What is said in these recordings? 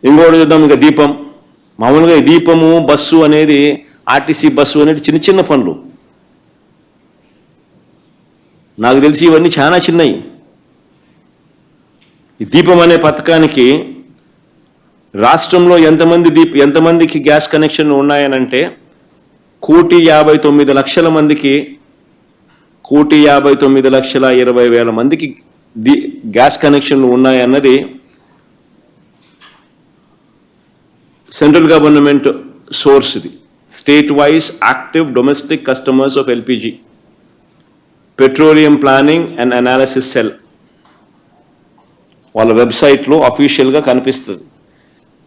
ఇంకోటి చూద్దాం, ఇంకా దీపం. మామూలుగా దీపము బస్సు అనేది, ఆర్టీసీ బస్సు అనేది చిన్న చిన్న పనులు. నాకు తెలిసి ఇవన్నీ చాలా చిన్నవి. ఈ దీపం అనే పథకానికి రాష్ట్రంలో ఎంతమందికి గ్యాస్ కనెక్షన్లు ఉన్నాయనంటే 1,59,00,000 మందికి, 1,59,20,000 మందికి గ్యాస్ కనెక్షన్లు ఉన్నాయన్నది సెంట్రల్ గవర్నమెంట్ సోర్స్. ఇది state wise active domestic customers of LPG petroleum planning and analysis cell వాళ్ళ వెబ్సైట్లో అఫీషియల్గా కనిపిస్తుంది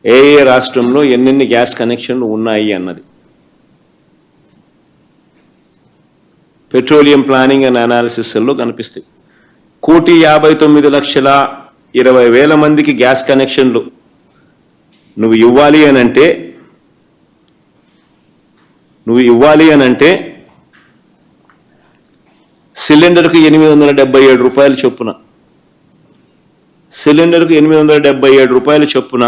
ఏ రాష్ట్రంలో ఎన్నెన్ని గ్యాస్ కనెక్షన్లు ఉన్నాయి అన్నది. పెట్రోలియం ప్లానింగ్ అండ్ అనాలిసిస్ సెల్లో కనిపిస్తాయి. 1,59,20,000 మందికి గ్యాస్ కనెక్షన్లు నువ్వు ఇవ్వాలి అనంటే సిలిండర్కు 877 రూపాయలు చొప్పున, సిలిండర్కు 877 రూపాయలు చొప్పున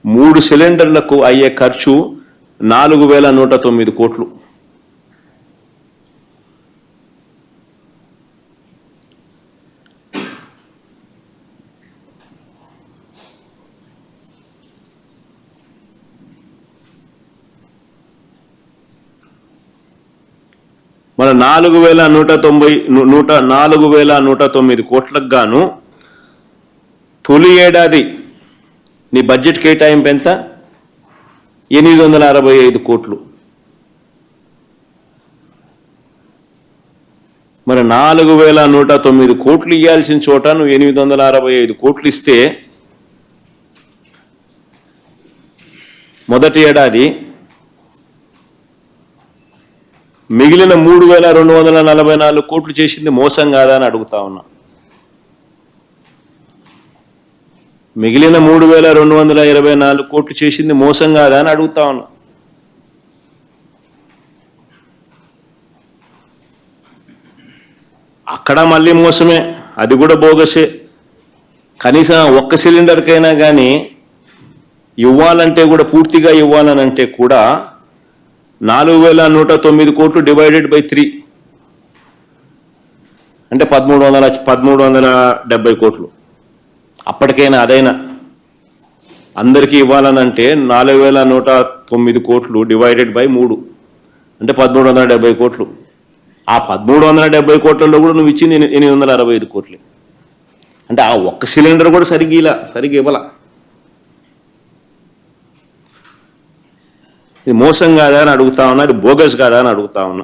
3 సిలిండర్లకు అయ్యే ఖర్చు 4,109 కోట్లు. మన 4,109 కోట్లకు గాను తొలి ఏడాది నీ బడ్జెట్ కేటాయింపు ఎంత? 865 కోట్లు. మరి 4,109 కోట్లు ఇవ్వాల్సిన చోట నువ్వు 865 కోట్లు ఇస్తే మొదటి ఏడాది మిగిలిన 3,244 కోట్లు చేసింది మోసం కాదా అని అడుగుతా ఉన్నా. మిగిలిన 3,224 కోట్లు చేసింది మోసం కాదా అని అడుగుతా ఉన్నా. అక్కడ మళ్ళీ మోసమే, అది కూడా బోగసే. కనీసం ఒక్క సిలిండర్కైనా కానీ ఇవ్వాలంటే కూడా, పూర్తిగా ఇవ్వాలనంటే కూడా 4,109 కోట్లు డివైడెడ్ బై 3 అంటే 1,370 కోట్లు. అప్పటికైనా అదైనా అందరికీ ఇవ్వాలనంటే 4,109 కోట్లు డివైడెడ్ బై 3 అంటే 1,370 కోట్లు. ఆ 1,370 కోట్లలో కూడా నువ్వు ఇచ్చింది 865 కోట్లే. అంటే ఆ ఒక్క సిలిండర్ కూడా సరిగ్గా ఇవ్వాల. ఇది మోసం కాదా అని అడుగుతా ఉన్నా, అది బోగస్ కాదా అని అడుగుతా ఉన్నా.